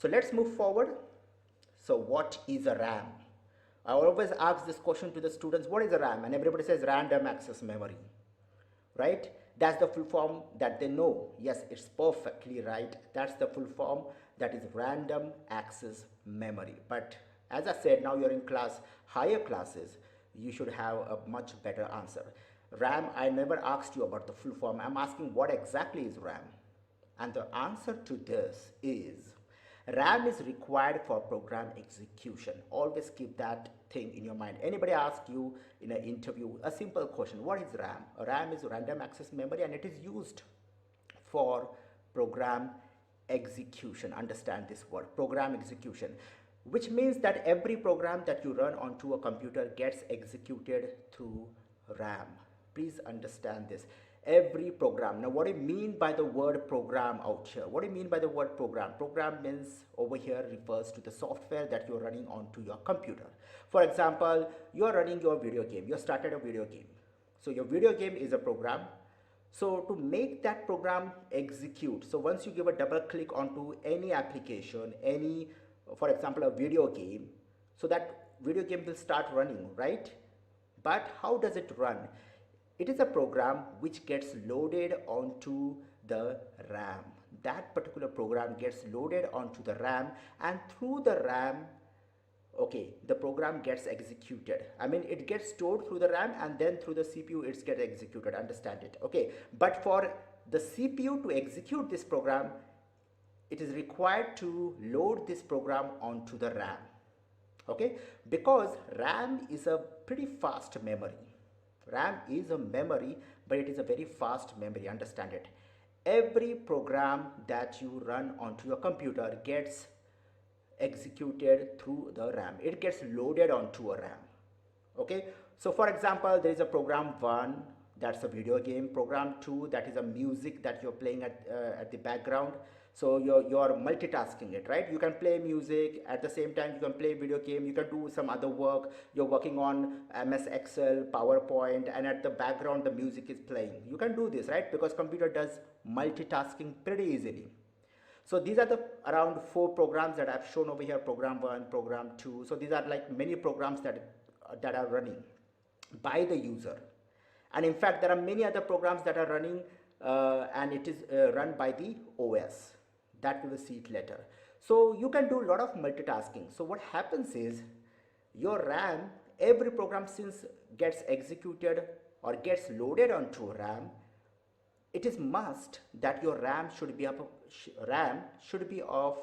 So let's move forward. So what is a RAM? I always ask this question to the students, what is a RAM? And everybody says random access memory, right? That's the full form that they know. Yes, it's perfectly right. That's the full form, that is random access memory. But as I said, now you're in class, higher classes, you should have a much better answer. RAM, I never asked you about the full form. I'm asking what exactly is RAM? And the answer to this is RAM is required for program execution. Always keep that thing in your mind. Anybody ask you in an interview a simple question, what is RAM? RAM is random access memory and it is used for program execution. Understand this word, program execution, which means that every program that you run onto a computer gets executed through RAM. Please understand this. Every program. Now, what do you mean by the word program out here? What do you mean by the word program? Program means over here refers to the software that you're running onto your computer. For example, you're running your video game. You started a video game. So your video game is a program. So to make that program execute, so once you give a double click onto any application, any, for example, a video game, so that video game will start running, right? But how does it run? It is a program which gets loaded onto the RAM. That particular program gets loaded onto the RAM, and through the RAM, okay, the program gets executed. I mean, it gets stored through the RAM and then through the CPU it's get executed. Understand it? Okay, but for the CPU to execute this program, it is required to load this program onto the RAM. Okay, because RAM is a pretty fast memory. RAM is a memory, but it is a very fast memory. Understand it? Every program that you run onto your computer gets executed through the RAM. It gets loaded onto a RAM. Okay, so for example, there is a program 1, that's a video game. Program 2, that is a music that you're playing at the background. So you're multitasking it, right? You can play music at the same time, you can play video game, you can do some other work. You're working on MS Excel, PowerPoint, and at the background the music is playing. You can do this, right? Because computer does multitasking pretty easily. So these are the around 4 programs that I've shown over here, program 1, program 2. So these are like many programs that are running by the user. And in fact, there are many other programs that are running and it is run by the OS. That we will see it later. So you can do a lot of multitasking. So what happens is your RAM, every program since gets executed or gets loaded onto RAM, it is must that your RAM should be of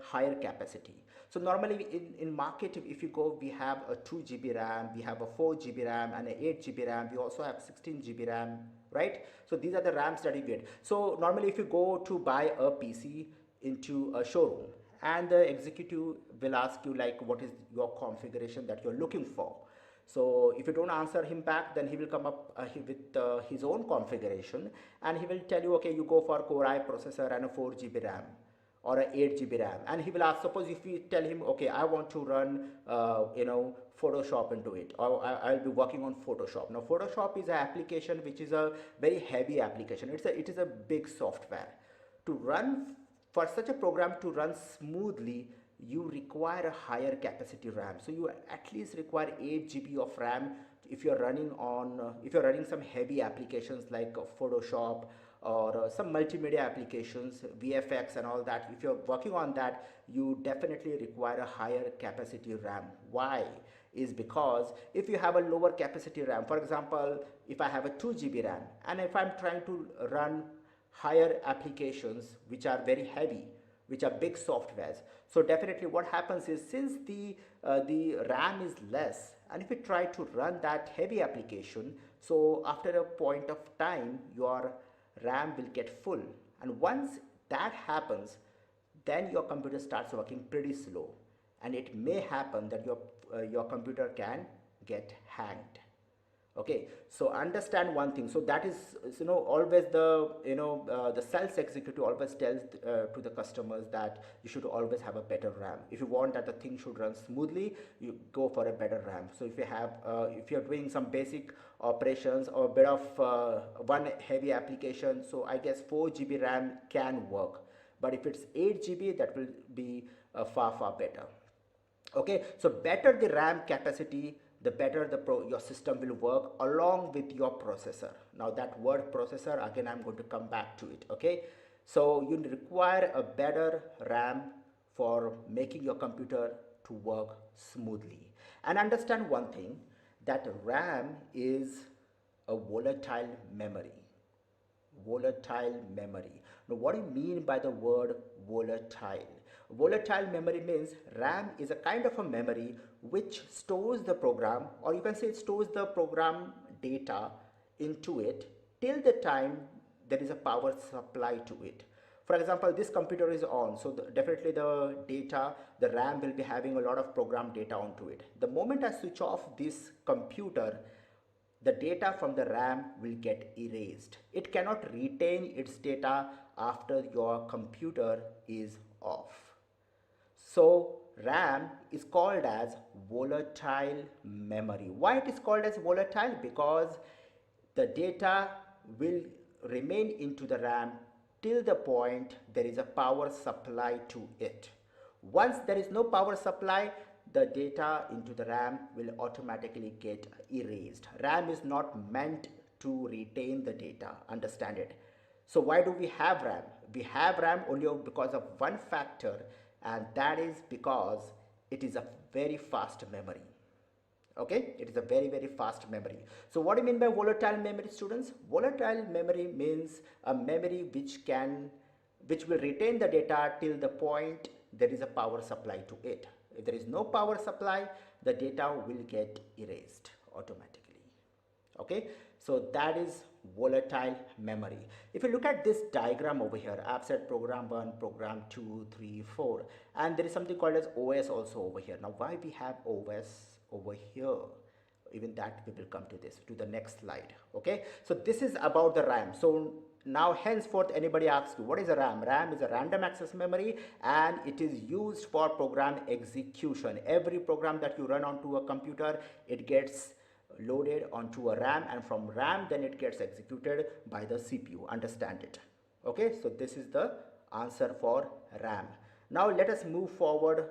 higher capacity. So normally in market, if you go, we have a 2 GB RAM, we have a 4 GB RAM and a 8 GB RAM. We also have 16 GB RAM, right? So these are the RAMs that you get. So normally if you go to buy a PC into a showroom, and the executive will ask you like what is your configuration that you're looking for. So if you don't answer him back, then he will come up with his own configuration, and he will tell you, okay, you go for Core i processor and a 4 GB RAM or a 8 GB RAM. And he will ask, suppose if you tell him, okay, I want to run, Photoshop into it, or I'll be working on Photoshop. Now, Photoshop is an application which is a very heavy application. It is a big software. To run, for such a program to run smoothly, you require a higher capacity RAM. So you at least require 8 GB of RAM if you're running on if you're running some heavy applications like Photoshop or some multimedia applications, VFX and all that. If you're working on that, you definitely require a higher capacity RAM. Why? Is because if you have a lower capacity RAM, for example, if I have a 2 GB RAM and if I'm trying to run higher applications which are very heavy, which are big softwares, so definitely what happens is, since the RAM is less, and if you try to run that heavy application, so after a point of time your RAM will get full, and once that happens, then your computer starts working pretty slow, and it may happen that your computer can get hanged. Okay, so understand one thing. So that is, always the sales executive always tells to the customers that you should always have a better RAM. If you want that the thing should run smoothly, you go for a better RAM. So if you're doing some basic operations or a bit of one heavy application, so I guess 4 GB RAM can work. But if it's 8 GB, that will be far better. Okay, so better the RAM capacity, the better your system will work along with your processor. Now that word processor, again I'm going to come back to it. Okay, so you require a better RAM for making your computer to work smoothly. And understand one thing, that RAM is a volatile memory. Volatile memory. Now what do you mean by the word volatile? Volatile memory means RAM is a kind of a memory which stores the program, or you can say it stores the program data into it till the time there is a power supply to it. For example, this computer is on, so definitely the data, the RAM will be having a lot of program data onto it. The moment I switch off this computer, the data from the RAM will get erased. It cannot retain its data after your computer is off. So RAM is called as volatile memory. Why it is called as volatile? Because the data will remain into the RAM till the point there is a power supply to it. Once there is no power supply, the data into the RAM will automatically get erased. RAM is not meant to retain the data, understand it. So why do we have RAM? We have RAM only because of one factor, and that is because it is a very fast memory. Okay, it is a very fast memory. So what do you mean by volatile memory, students? Volatile memory means a memory which will retain the data till the point there is a power supply to it. If there is no power supply, the data will get erased automatically. Okay, so that is volatile memory. If you look at this diagram over here, I've said program 1, program 2, 3, 4, and there is something called as OS also over here. Now why we have OS over here? Even that we will come to this, to the next slide. Okay, so this is about the RAM. So now henceforth anybody asks you, what is a RAM? RAM is a random access memory, and it is used for program execution. Every program that you run onto a computer, it gets loaded onto a RAM, and from RAM then it gets executed by the CPU. Understand it? Okay, so this is the answer for RAM. Now let us move forward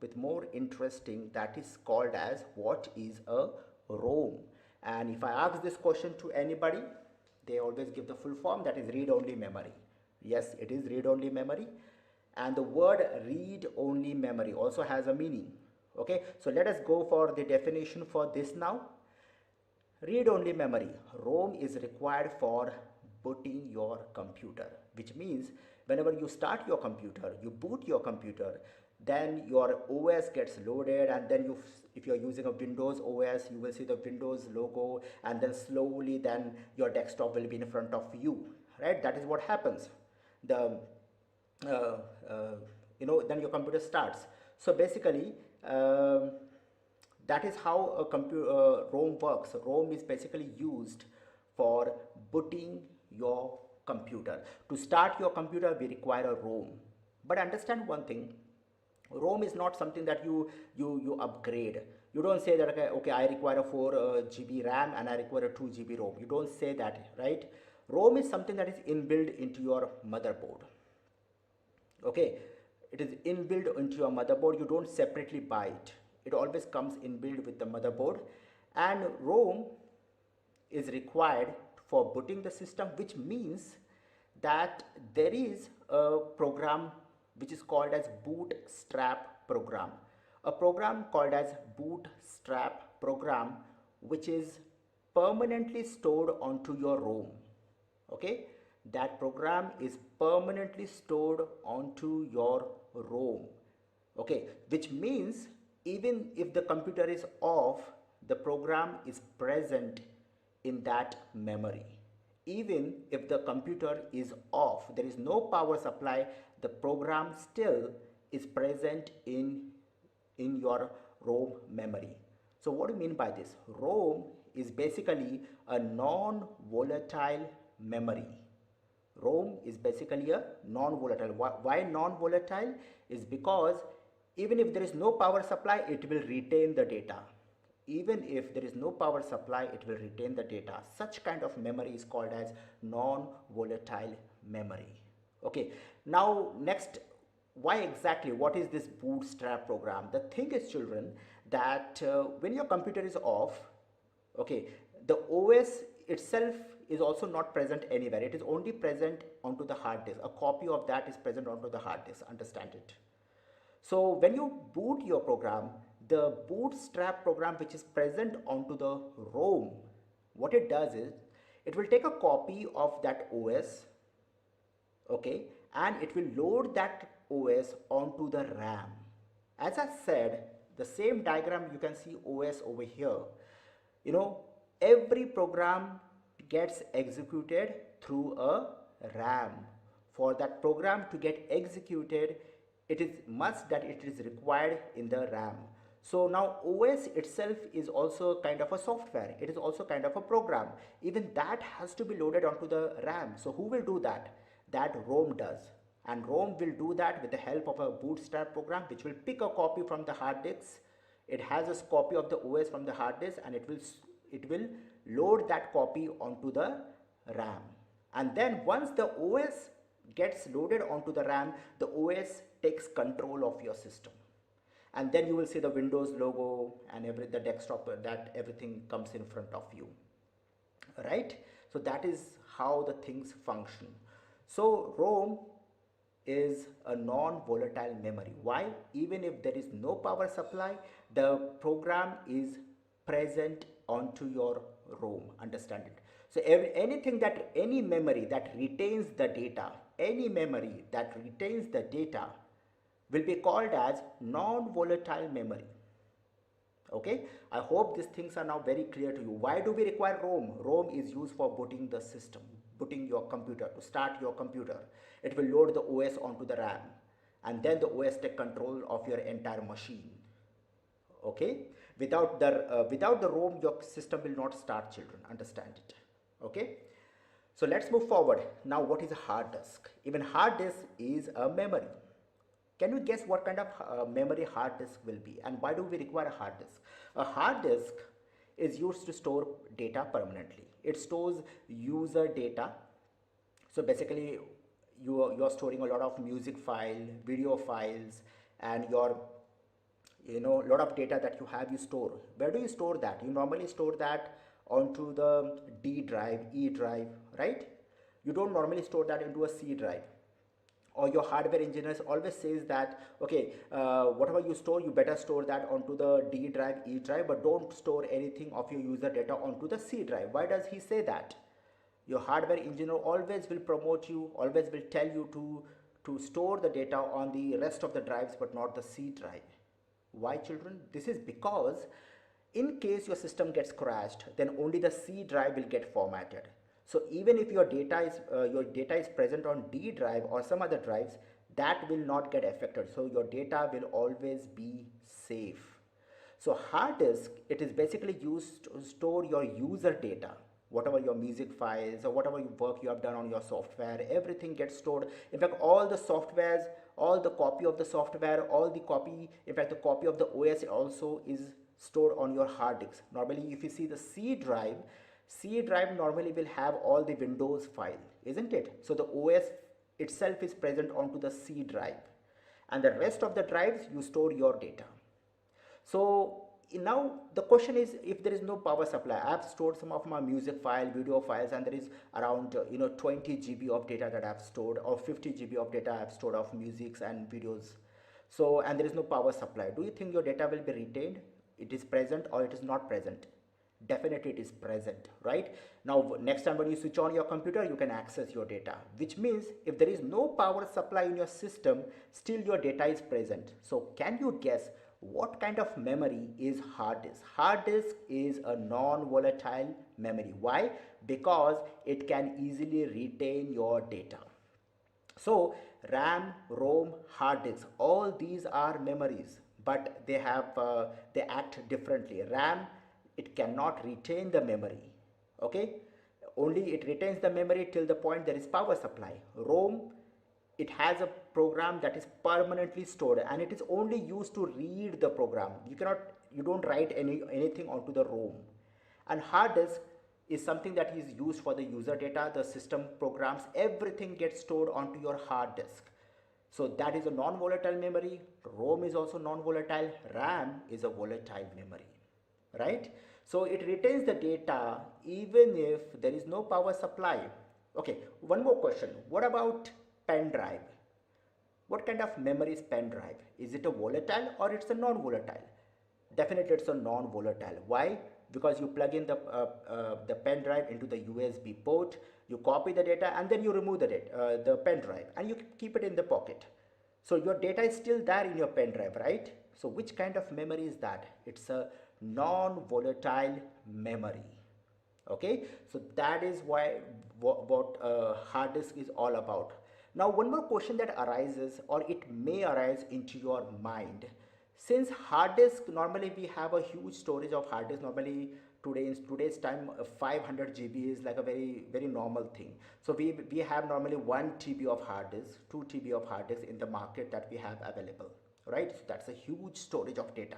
with more interesting, that is called as, what is a ROM? And if I ask this question to anybody, they always give the full form, that is read-only memory. Yes, it is read-only memory, and the word read-only memory also has a meaning. Okay, so let us go for the definition for this now. Read-only memory, ROM, is required for booting your computer, which means whenever you start your computer, you boot your computer, then your OS gets loaded, and then if you're using a Windows OS, you will see the Windows logo, and then slowly then your desktop will be in front of you, right? That is what happens. The then your computer starts. So basically that is how a computer ROM works. ROM is basically used for booting your computer. To start your computer, we require a ROM. But understand one thing, ROM is not something that you upgrade. You don't say that, okay, I require a 4 GB RAM and I require a 2 GB ROM. You don't say that, right? ROM is something that is inbuilt into your motherboard. Okay, it is inbuilt into your motherboard. You don't separately buy it. It always comes inbuilt with the motherboard, and ROM is required for booting the system, which means that there is a program which is called as bootstrap program. A program called as bootstrap program, which is permanently stored onto your ROM. Okay, that program is permanently stored onto your ROM. Okay, which means even if the computer is off, the program is present in that memory. Even if the computer is off, there is no power supply, the program still is present in your ROM memory. So what do you mean by this? ROM is basically a non-volatile memory. ROM is basically a non-volatile. Why non-volatile? Is because even if there is no power supply, it will retain the data. Even if there is no power supply, it will retain the data. Such kind of memory is called as non-volatile memory. Okay, now next, why exactly? What is this bootstrap program? The thing is, children, that when your computer is off, okay, the OS itself is also not present anywhere. It is only present onto the hard disk. A copy of that is present onto the hard disk. Understand it? So when you boot your program, the bootstrap program which is present onto the ROM, what it does is it will take a copy of that OS, okay, and it will load that OS onto the RAM. As I said, the same diagram you can see OS over here. You know, every program gets executed through a RAM. For that program to get executed, it is must that it is required in the RAM. So now OS itself is also kind of a software. It is also kind of a program. Even that has to be loaded onto the RAM. So who will do that? That ROM does. And ROM will do that with the help of a bootstrap program which will pick a copy from the hard disks. It has a copy of the OS from the hard disk, and it will load that copy onto the RAM. And then once the OS gets loaded onto the RAM, the OS takes control of your system. And then you will see the Windows logo and the desktop, that everything comes in front of you, right? So that is how the things function. So ROM is a non-volatile memory. Why? Even if there is no power supply, the program is present onto your ROM. Understand it? So any memory that retains the data, any memory that retains the data will be called as non-volatile memory. Okay, I hope these things are now very clear to you. Why do we require ROM? ROM is used for booting the system, booting your computer, to start your computer. It will load the OS onto the RAM, and then the OS take control of your entire machine. Okay, without the ROM, your system will not start, children. Understand it? Okay, so let's move forward. Now, what is a hard disk? Even hard disk is a memory. Can you guess what kind of memory hard disk will be, and why do we require a hard disk? A hard disk is used to store data permanently. It stores user data. So basically, you're storing a lot of music file, video files, and your lot of data that you have, you store. Where do you store that? You normally store that onto the D drive, E drive, right? You don't normally store that into a C drive. Or your hardware engineers always says that, okay, whatever you store, you better store that onto the D drive, E drive, but don't store anything of your user data onto the C drive. Why does he say that? Your hardware engineer always will promote you, always will tell you to store the data on the rest of the drives, but not the C drive. Why, children? This is because in case your system gets crashed, then only the C drive will get formatted. So even if your data is present on D drive or some other drives, that will not get affected. So your data will always be safe. So hard disk, it is basically used to store your user data, whatever your music files or whatever work you have done on your software, everything gets stored. In fact, all the softwares, all the copy of the software, all the copy, in fact, the copy of the OS also is stored on your hard disk. Normally, if you see the C drive normally will have all the Windows file, isn't it? So the OS itself is present onto the C drive, and the rest of the drives you store your data. So now the question is, if there is no power supply, I have stored some of my music file, video files, and there is around 20 GB of data that I have stored, or 50 GB of data I have stored of musics and videos. So, and there is no power supply. Do you think your data will be retained? It is present or it is not present? Definitely it is present, right? Now next time when you switch on your computer, you can access your data, which means if there is no power supply in your system, still your data is present. So can you guess what kind of memory is hard disk? Hard disk is a non-volatile memory. Why? Because it can easily retain your data. So RAM, ROM, hard disk, all these are memories, but they act differently. RAM, it cannot retain the memory. Okay, only it retains the memory till the point there is power supply. ROM, it has a program that is permanently stored, and it is only used to read the program. You don't write anything onto the ROM. And hard disk, is something that is used for the user data, the system programs, everything gets stored onto your hard disk. So that is a non-volatile memory. ROM is also non-volatile. RAM is a volatile memory, right? So it retains the data even if there is no power supply. Okay, one more question. What about pen drive? What kind of memory is pen drive? Is it a volatile or it's a non-volatile? Definitely it's a non-volatile. Why? Because you plug in the pen drive into the USB port, you copy the data and then you remove the pen drive and you keep it in the pocket. So your data is still there in your pen drive, right? So which kind of memory is that? It's a non-volatile memory. Okay, so that is why what hard disk is all about. Now one more question that arises, or it may arise into your mind, since hard disk, normally we have a huge storage of hard disk. Normally today, in today's time, 500 GB is like a very normal thing. So we have normally 1 TB of hard disk, 2 TB of hard disk in the market that we have available, right? So that's a huge storage of data.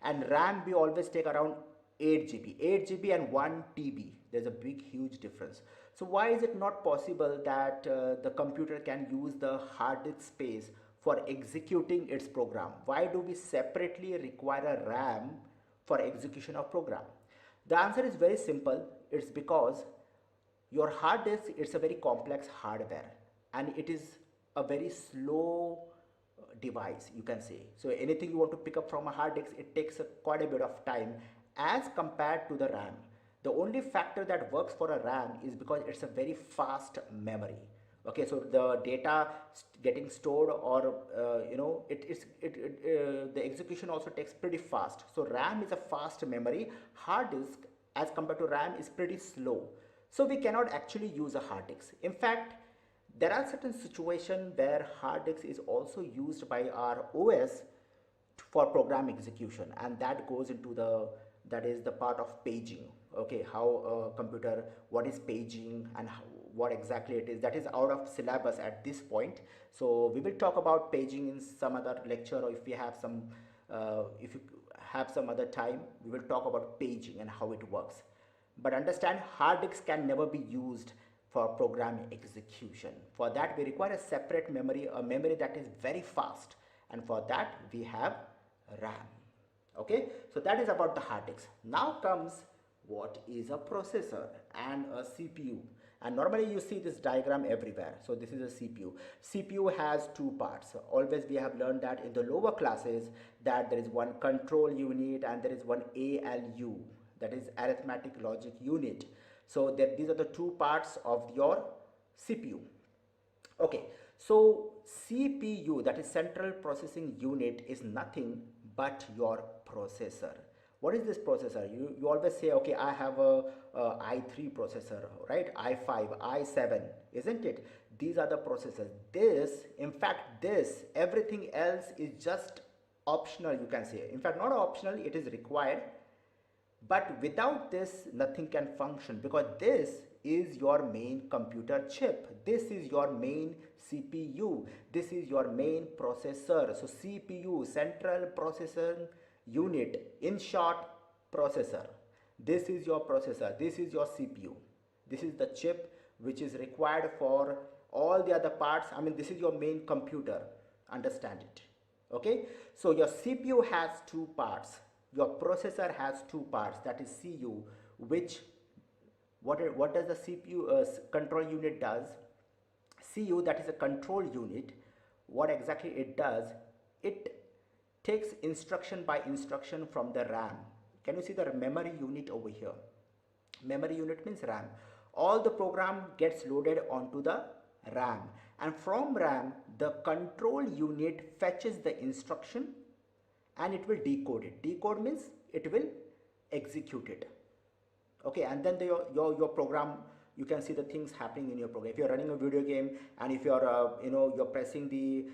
And RAM, we always take around 8 GB, 8 GB and 1 TB. There's a big huge difference. So why is it not possible that the computer can use the hard disk space for executing its program? Why do we separately require a RAM for execution of program? The answer is very simple. It's because your hard disk, it's a very complex hardware and it is a very slow device, you can say. So anything you want to pick up from a hard disk, it takes quite a bit of time as compared to the RAM. The only factor that works for a RAM is because it's a very fast memory. Okay, so the data getting stored, or the execution also takes pretty fast. So RAM is a fast memory. Hard disk as compared to RAM is pretty slow. So we cannot actually use a hard disk. In fact, there are certain situations where hard disk is also used by our OS for program execution, and that goes into that is the part of paging. Okay, how a computer, what is paging and what exactly it is, that is out of syllabus at this point. So we will talk about paging in some other lecture, or if you have some other time, we will talk about paging and how it works. But understand, hard disks can never be used for program execution. For that we require a separate memory, a memory that is very fast, and for that we have RAM. Okay, so that is about the hard disk. Now comes what is a processor and a CPU. And normally you see this diagram everywhere. So this is a CPU. CPU has two parts. Always we have learned that in the lower classes, that there is one control unit and there is one ALU, that is arithmetic logic unit. So these are the two parts of your CPU. Okay, so CPU, that is central processing unit, is nothing but your processor. What is this processor? You always say, okay, I have a i3 processor, right? i5, i7, isn't it? These are the processors. Everything else is just optional, you can say. In fact, not optional, it is required. But without this, nothing can function, because this is your main computer chip. This is your main CPU. This is your main processor. So CPU, central processing unit, in short, processor. This is your processor. This is your CPU. This is the chip which is required for all the other parts. I mean, this is your main computer. Understand it. Okay. So your CPU has two parts. Your processor has two parts, that is CU, which what does the CPU control unit does? CU, that is a control unit, what exactly it does? It takes instruction by instruction from the RAM. Can you see the memory unit over here? Memory unit means RAM. All the program gets loaded onto the RAM, and from RAM the control unit fetches the instruction and it will decode it. Decode means it will execute it. Okay, and then your program, you can see the things happening in your program. If you're running a video game and if you're you're pressing the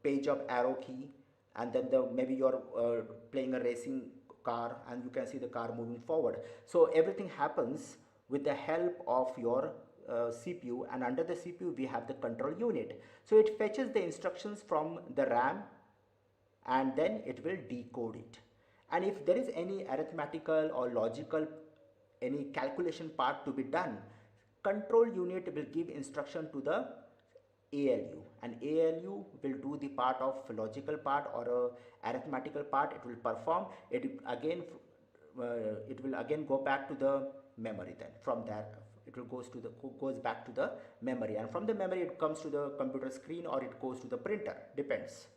page up arrow key, and then maybe you're playing a racing car and you can see the car moving forward. So everything happens with the help of your CPU, and under the CPU we have the control unit. So it fetches the instructions from the RAM and then it will decode it. And if there is any arithmetical or logical any calculation part to be done, control unit will give instruction to the ALU, and ALU will do the part of logical part or arithmetical part. It will perform it again. It will again go back to the memory. Then from there it will goes back to the memory, and from the memory it comes to the computer screen or it goes to the printer, depends.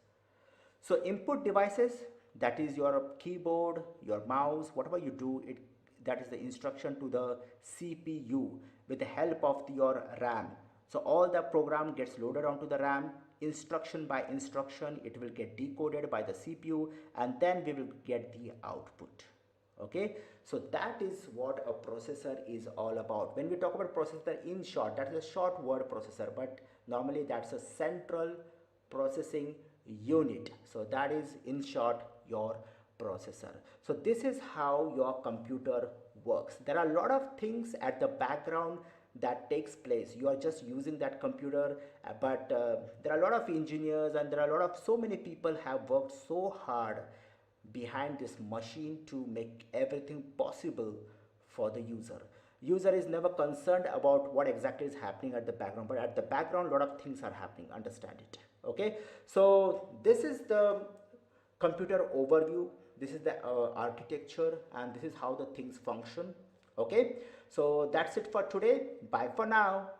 So input devices, that is your keyboard, your mouse, whatever you do, it that is the instruction to the CPU with the help of your RAM. So all the program gets loaded onto the RAM, instruction by instruction, it will get decoded by the CPU, and then we will get the output. Okay, so that is what a processor is all about. When we talk about processor, in short, that is a short word, processor, but normally that's a central processing unit. So that is in short your processor. So this is how your computer works. There are a lot of things at the background that takes place. You are just using that computer, but there are a lot of engineers and there are a lot of so many people have worked so hard behind this machine to make everything possible for the user. User is never concerned about what exactly is happening at the background, but at the background a lot of things are happening, understand it. Okay, so this is the computer overview, this is the architecture, and this is how the things function. Okay, so that's it for today. Bye for now.